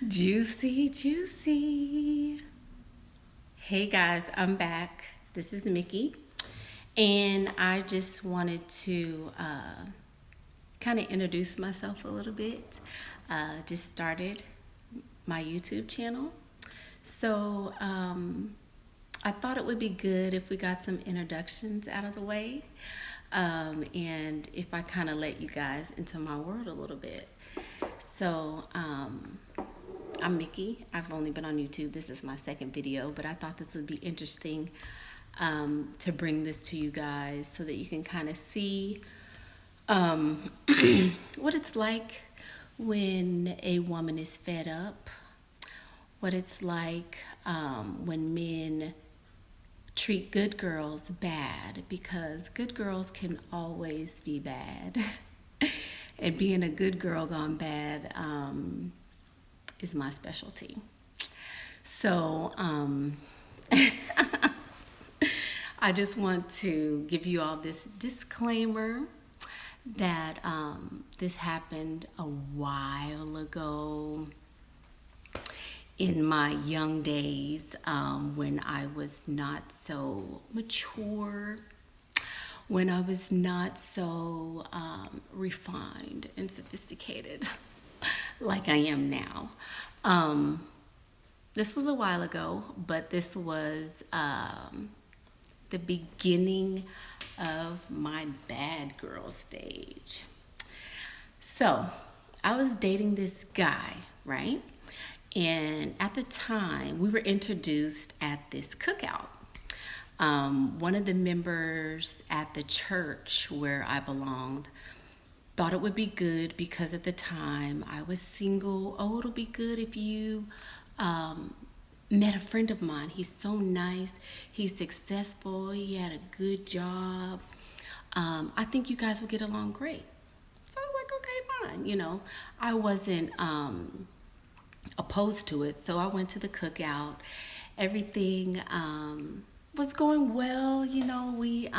Juicy, juicy. Hey guys, I'm back. This is Mickey, and I just wanted to kind of introduce myself a little bit. Just started my YouTube channel, so I thought it would be good if we got some introductions out of the way, and if I kind of let you guys into my world a little bit. So, I'm Mickey. I've only been on YouTube. This is my second video, but I thought this would be interesting to bring this to you guys so that you can kind of see what it's like when a woman is fed up, what it's like when men treat good girls bad, because good girls can always be bad. And being a good girl gone bad is my specialty. So I just want to give you all this disclaimer that this happened a while ago in my young days, when I was not so mature, when I was not so refined and sophisticated like I am now. This was a while ago, but this was the beginning of my bad girl stage. So I was dating this guy, right? And at the time, we were introduced at this cookout. One of the members at the church where I belonged thought it would be good because at the time I was single. Oh, it'll be good if you met a friend of mine. He's so nice. He's successful. He had a good job. I think you guys will get along great. So I was like, okay, fine. You know, I wasn't opposed to it. So I went to the cookout. Everything was going well. You know, we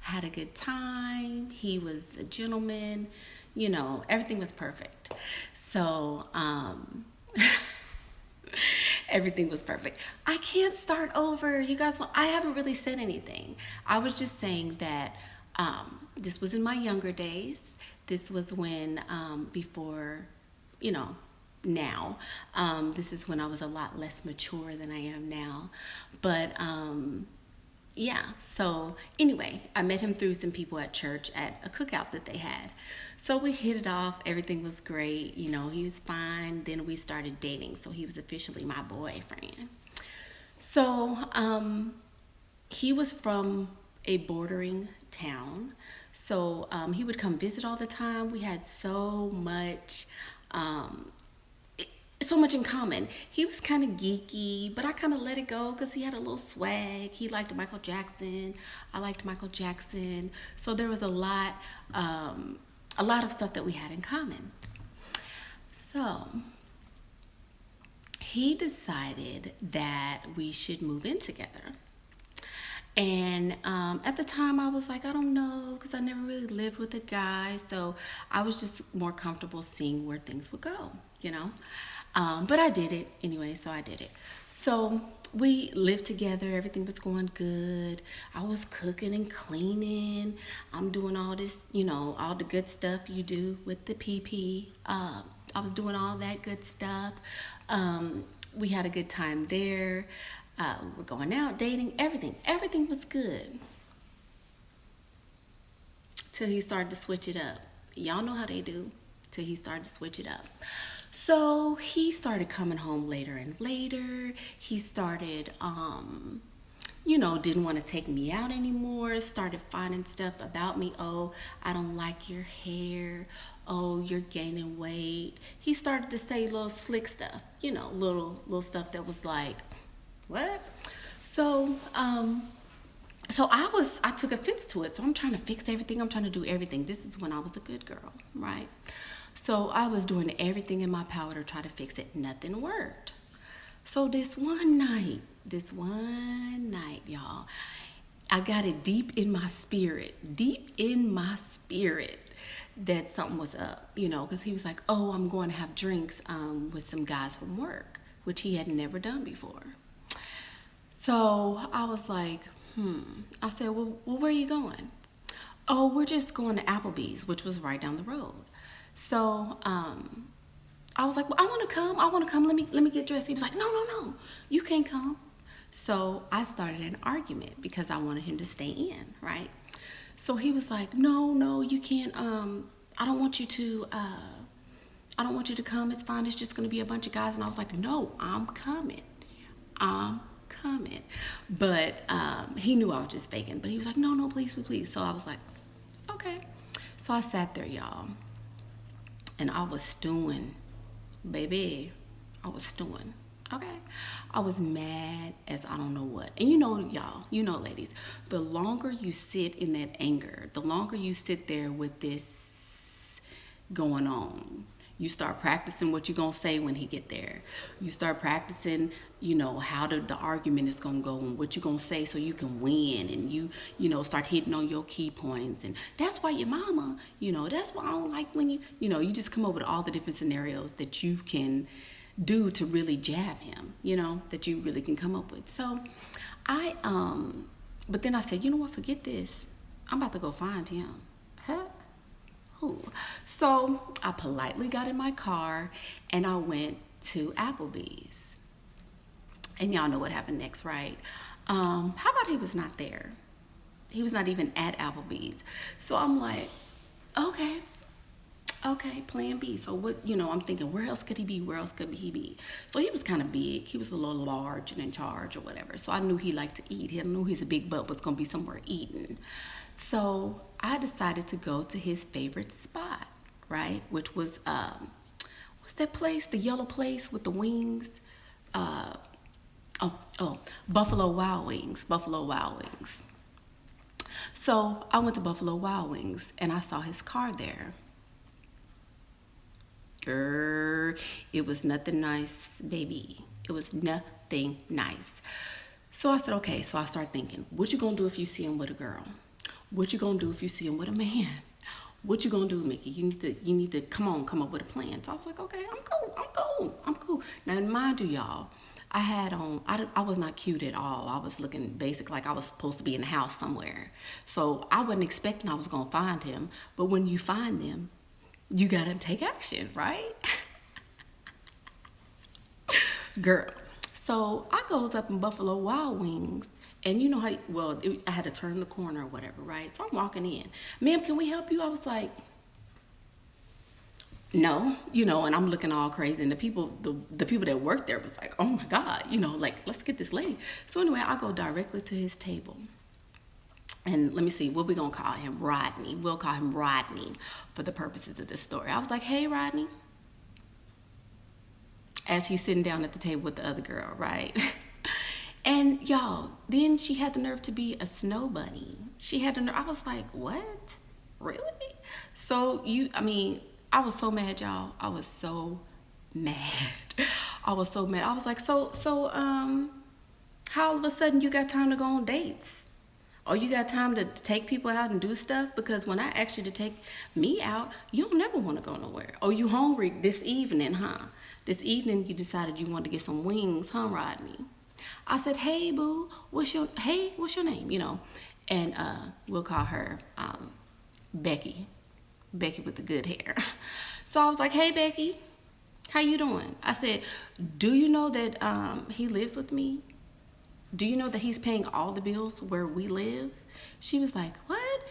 had a good time. He was a gentleman. You know, everything was perfect. So everything was perfect. I can't start over. You guys, I haven't really said anything. I was just saying that this was in my younger days. This was when, before, you know, now. This is when I was a lot less mature than I am now. But yeah, so anyway, I met him through some people at church at a cookout that they had. So we hit it off. Everything was great. You know, he was fine. Then we started dating. So he was officially my boyfriend. So he was from a bordering town. So he would come visit all the time. We had so much in common. He was kind of geeky, but I kind of let it go because he had a little swag. He liked Michael Jackson. I liked Michael Jackson. So there was a lot of stuff that we had in common. So he decided that we should move in together. And at the time I was like, I don't know, because I never really lived with a guy. So I was just more comfortable seeing where things would go, you know. But I did it anyway, so I did it. So we lived together. Everything was going good. I was cooking and cleaning. I'm doing all this, you know, all the good stuff you do with the PP. I was doing all that good stuff. We had a good time there. We're going out, dating, everything. Everything was good. Till he started to switch it up. Y'all know how they do. Till he started to switch it up. So he started coming home later and later. He started, you know, didn't want to take me out anymore. Started finding stuff about me. Oh, I don't like your hair. Oh, you're gaining weight. He started to say little slick stuff, you know, little stuff that was like, what? So, I took offense to it. So I'm trying to fix everything. I'm trying to do everything. This is when I was a good girl, right? So I was doing everything in my power to try to fix it. Nothing worked. So this one night, y'all, I got it deep in my spirit that something was up, because he was like, oh, I'm going to have drinks with some guys from work, which he had never done before. So I was like, I said, well, where are you going? Oh, we're just going to Applebee's, which was right down the road. So I was like, well, I want to come. Let me get dressed. He was like, no, you can't come. So I started an argument because I wanted him to stay in, right? So he was like, no, you can't. I don't want you to. I don't want you to come. It's fine. It's just going to be a bunch of guys. And I was like, no, I'm coming. But he knew I was just faking. But he was like, no, please. So I was like, okay. So I sat there, y'all, and I was stewing, baby. I was stewing. Okay. I was mad as I don't know what. And y'all, ladies, the longer you sit in that anger, the longer you sit there with this going on, you start practicing what you're going to say when he get there. You start practicing, how the argument is going to go and what you're going to say so you can win. And you start hitting on your key points. And that's why your mama, that's why I don't like when you just come up with all the different scenarios that you can do to really jab him, that you really can come up with. So but then I said, you know what, forget this. I'm about to go find him. Huh? Who? So I politely got in my car and I went to Applebee's. And y'all know what happened next, right? How about he was not there? He was not even at Applebee's. So I'm like, okay, plan B. So what, I'm thinking, where else could he be? Where else could he be? So he was kind of big. He was a little large and in charge or whatever. So I knew he liked to eat. I knew his big butt was going to be somewhere eating. So I decided to go to his favorite spot, right? Which was, what's that place? The yellow place with the wings? Buffalo Wild Wings. So I went to Buffalo Wild Wings and I saw his car there. Girl, it was nothing nice, baby. It was nothing nice. So I said, okay. So I started thinking, what you gonna do if you see him with a girl? What you gonna do if you see him with a man? What you gonna do, Mickey? You need to come up with a plan. So I was like, okay, I'm cool. Now mind you, y'all, I had on, I was not cute at all. I was looking basic, like I was supposed to be in the house somewhere. So I wasn't expecting I was gonna find him. But when you find them, you gotta take action, right? Girl. So I goes up in Buffalo Wild Wings, and you know how, I had to turn the corner or whatever, right? So I'm walking in. Ma'am, can we help you? I was like, no, and I'm looking all crazy. And the people that worked there was like, oh my God, like, let's get this lady. So anyway, I go directly to his table. And let me see, what we gonna call him? Rodney. We'll call him Rodney for the purposes of this story. I was like, hey, Rodney. As he's sitting down at the table with the other girl, right? And y'all, then she had the nerve to be a snow bunny. She had the nerve. I was like, what? Really? So I was so mad, y'all. I was so mad. I was like, so how all of a sudden you got time to go on dates? Or you got time to take people out and do stuff? Because when I asked you to take me out, you don't never want to go nowhere. Oh, you hungry this evening, huh? This evening you decided you wanted to get some wings, huh, Rodney? I said, hey, boo, what's your name? And we'll call her Becky with the good hair. So I was like, hey, Becky, how you doing? I said, do you know that he lives with me? Do you know that he's paying all the bills where we live? She was like, what?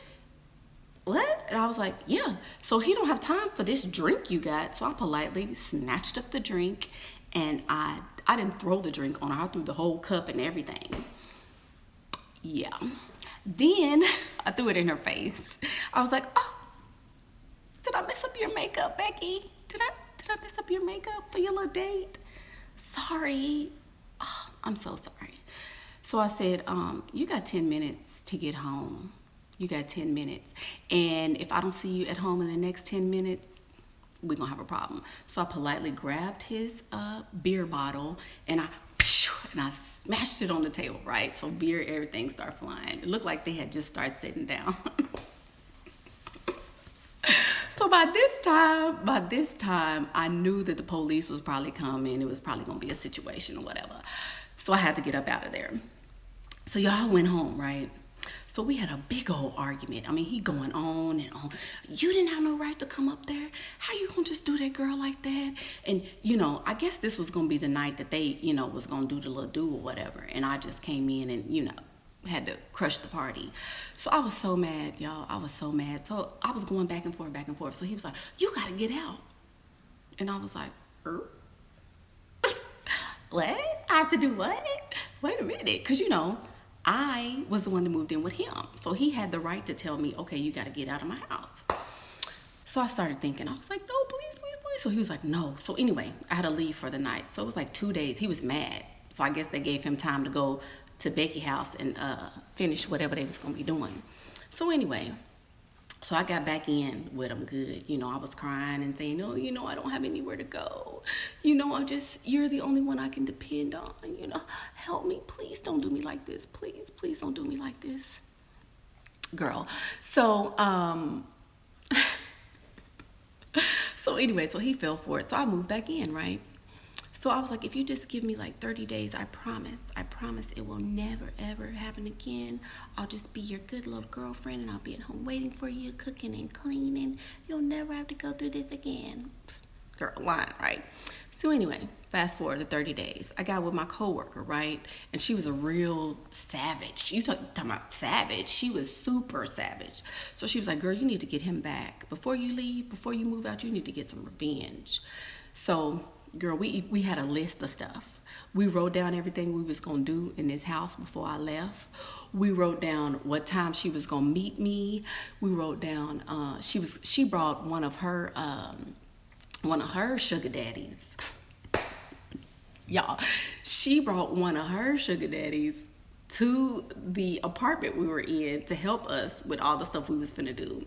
And I was like, yeah. So he don't have time for this drink you got. So I politely snatched up the drink, and I didn't throw the drink on her. I threw the whole cup and everything. Yeah. Then I threw it in her face. I was like, oh, did I mess up your makeup, Becky? Did I mess up your makeup for your little date? Sorry. Oh, I'm so sorry. So I said, you got 10 minutes to get home. You got 10 minutes. And if I don't see you at home in the next 10 minutes, we're going to have a problem. So I politely grabbed his beer bottle and I smashed it on the table, right? So beer, everything started flying. It looked like they had just started sitting down. by this time, I knew that the police was probably coming. It was probably gonna be a situation or whatever. So I had to get up out of there. So y'all went home, right? So we had a big old argument. I mean, he going on and on. You didn't have no right to come up there. How you gonna just do that girl like that? And, you know, I guess this was gonna be the night that they, you know, was gonna do the little do or whatever. And I just came in and, you know, had to crush the party. So I was so mad, y'all. I was so mad. So I was going back and forth, back and forth. So he was like, you gotta get out. And I was like, what? I have to do what? Wait a minute. Because, you know, I was the one that moved in with him. So he had the right to tell me, okay, you got to get out of my house. So I started thinking, I was like, no, please, please, please. So he was like, no. So anyway, I had to leave for the night. So it was like 2 days. He was mad. So I guess they gave him time to go to Becky's house and finish whatever they was going to be doing. So anyway, so I got back in with him good. You know, I was crying and saying, oh, you know, I don't have anywhere to go. You know, you're the only one I can depend on. You know, help me. Please don't do me like this. Please, please don't do me like this. Girl. So, so anyway, so he fell for it. So I moved back in, right? So I was like, if you just give me like 30 days, I promise it will never, ever happen again. I'll just be your good little girlfriend and I'll be at home waiting for you, cooking and cleaning. You'll never have to go through this again. Girl, lying, right? So anyway, fast forward to 30 days. I got with my coworker, right? And she was a real savage. You talking about savage. She was super savage. So she was like, girl, you need to get him back. Before you leave, before you move out, you need to get some revenge. So girl, we had a list of stuff. We wrote down everything we was gonna do in this house before I left. We wrote down what time she was gonna meet me. We wrote down she brought one of her sugar daddies. Y'all, she brought one of her sugar daddies to the apartment we were in to help us with all the stuff we was finna do.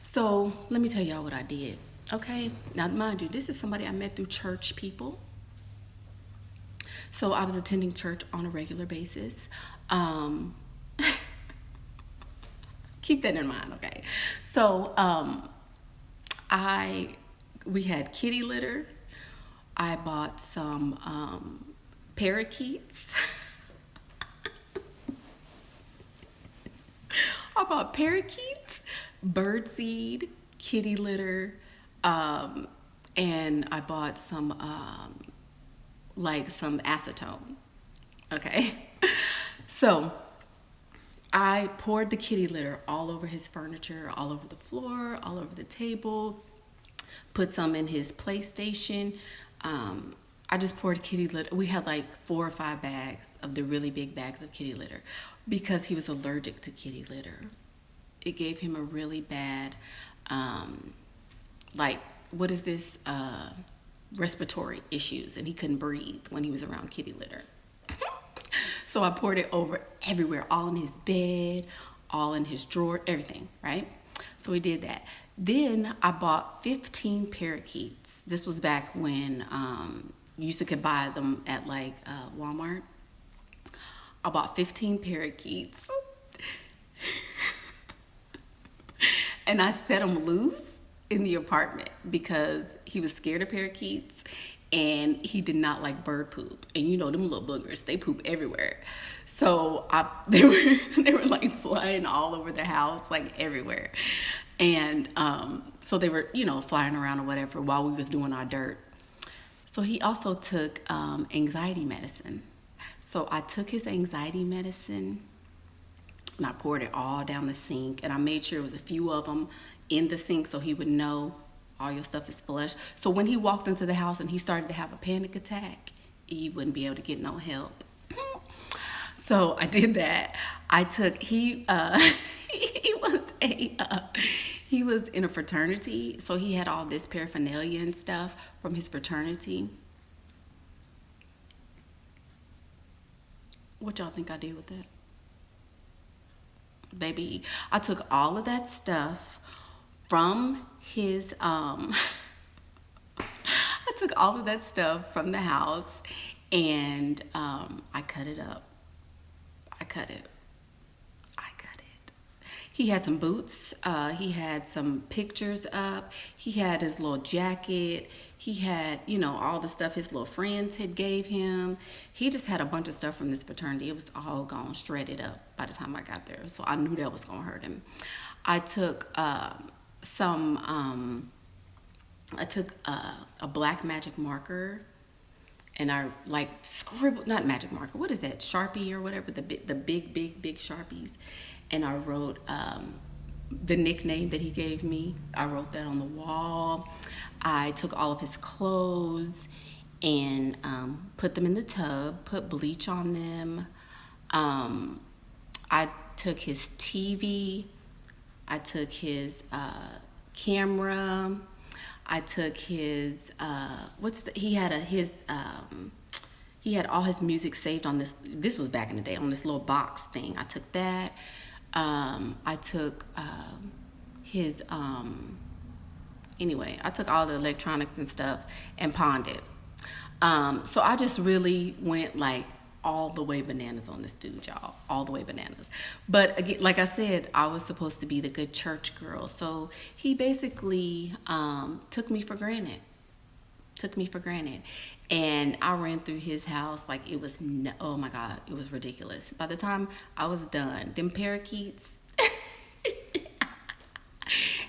So let me tell y'all what I did. Okay, now mind you, this is somebody I met through church people. So I was attending church on a regular basis. Keep that in mind, okay? So we had kitty litter. I bought some parakeets. I bought parakeets, birdseed, kitty litter, and I bought some some acetone. Okay, so I poured the kitty litter all over his furniture, all over the floor, all over the table, put some in his PlayStation. I just poured kitty litter. We had like 4 or 5 bags of the really big bags of kitty litter because he was allergic to kitty litter. It gave him a really bad respiratory issues, and he couldn't breathe when he was around kitty litter. So I poured it over everywhere, all in his bed, all in his drawer, everything, right? So we did that. Then I bought 15 parakeets. This was back when you could buy them at like Walmart. I bought 15 parakeets. And I set them loose in the apartment because he was scared of parakeets and he did not like bird poop. And you know, them little boogers, they poop everywhere. So they were like flying all over the house, like everywhere. And so they were, you know, flying around or whatever while we was doing our dirt. So he also took anxiety medicine. So I took his anxiety medicine and I poured it all down the sink, and I made sure it was a few of them in the sink so he would know all your stuff is flushed. So when he walked into the house and he started to have a panic attack, he wouldn't be able to get no help. So I did that. He was in a fraternity, so he had all this paraphernalia and stuff from his fraternity. What y'all think I did with that? Baby, I took all of that stuff from his I took all of that stuff from the house and I cut it up. I cut it. He had some boots. He had some pictures up. He had his little jacket. He had, you know, all the stuff his little friends had gave him. He just had a bunch of stuff from this fraternity. It was all gone, shredded up by the time I got there. So I knew that was going to hurt him. I took a black magic marker, and I like scribbled, not magic marker, what is that, Sharpie or whatever, the big Sharpies, and I wrote the nickname that he gave me. I wrote that on the wall. I took all of his clothes and put them in the tub, put bleach on them. I took his TV. I took his camera. I took his he had all his music saved on this was back in the day, on this little box thing. I took that. I took his anyway, I took all the electronics and stuff and pawned it. So I just really went like all the way bananas on this dude, y'all. All the way bananas. But again, like I said, I was supposed to be the good church girl. So he basically took me for granted. And I ran through his house like it was, oh my God, it was ridiculous. By the time I was done, them parakeets, it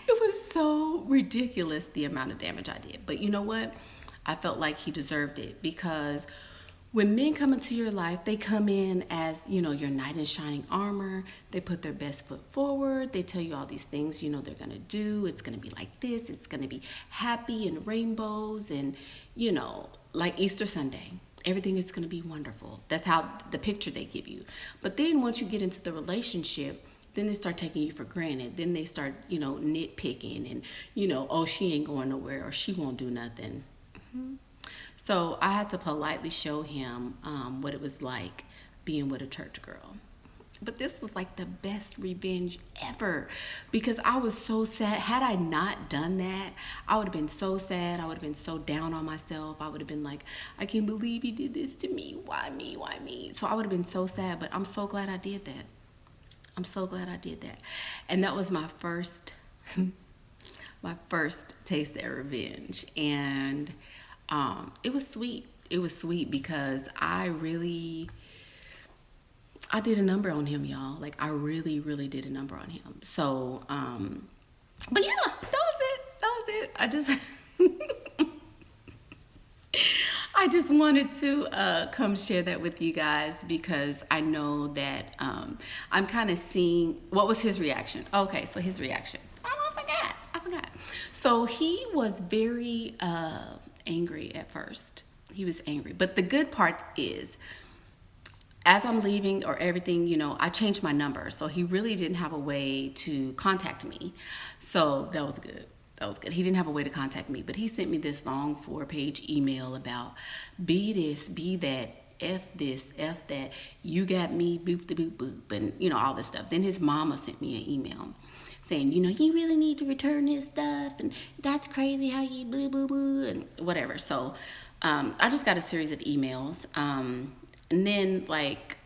was so ridiculous the amount of damage I did. But you know what? I felt like he deserved it, because when men come into your life, they come in as, you know, your knight in shining armor. They put their best foot forward. They tell you all these things, you know, they're going to do. It's going to be like this. It's going to be happy and rainbows and, you know, like Easter Sunday. Everything is going to be wonderful. That's how the picture they give you. But then once you get into the relationship, then they start taking you for granted. Then they start, you know, nitpicking and, you know, oh, she ain't going nowhere or she won't do nothing. Mm-hmm. So I had to politely show him what it was like being with a church girl. But this was like the best revenge ever, because I was so sad. Had I not done that, I would have been so sad. I would have been so down on myself. I would have been like, I can't believe he did this to me. Why me? Why me? So I would have been so sad, but I'm so glad I did that. I'm so glad I did that. And that was my first taste of revenge. And it was sweet. It was sweet because I did a number on him, y'all. Like, I really, really did a number on him. So, but yeah, that was it. I just wanted to come share that with you guys, because I know that I'm kind of seeing, what was his reaction? Okay, so his reaction. Oh, I forgot. So he was very angry at first. He was angry. But the good part is, as I'm leaving or everything, you know, I changed my number. So he really didn't have a way to contact me. So that was good. He didn't have a way to contact me, but he sent me this long 4-page email about be this, be that, F this, F that, you got me, boop, the boop, boop, and, you know, all this stuff. Then his mama sent me an email saying, you know, you really need to return his stuff, and that's crazy how you blah, blah, blah, and whatever. So I just got a series of emails. And then like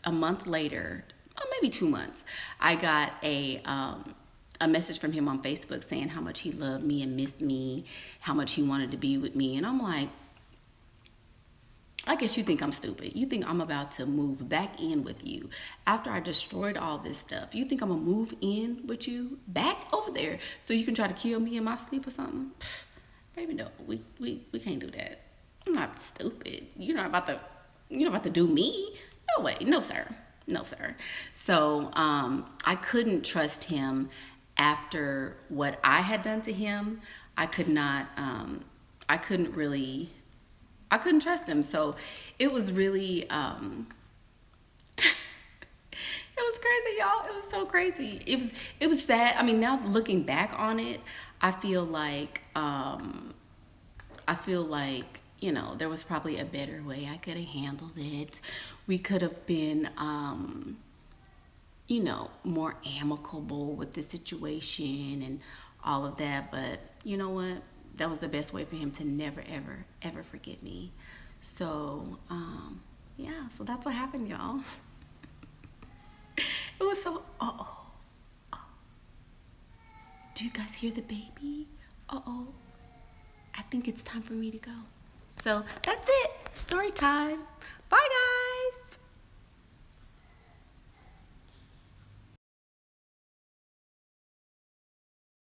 a month later, or maybe 2 months, I got a message from him on Facebook saying how much he loved me and missed me, how much he wanted to be with me. And I'm like, I guess you think I'm stupid. You think I'm about to move back in with you after I destroyed all this stuff. You think I'm gonna move in with you back over there so you can try to kill me in my sleep or something? Baby, no, we can't do that. I'm not stupid. You're not about to do me. No way. No, sir. So I couldn't trust him after what I had done to him. I couldn't trust him. So it was really, it was crazy, y'all. It was so crazy. It was sad. I mean, now looking back on it, I feel like, you know, there was probably a better way I could have handled it. We could have been, you know, more amicable with the situation and all of that. But you know what? That was the best way for him to never, ever, ever forget me. So, yeah, so that's what happened, y'all. It was so, Do you guys hear the baby? Uh-oh. I think it's time for me to go. So that's it. Story time. Bye, guys.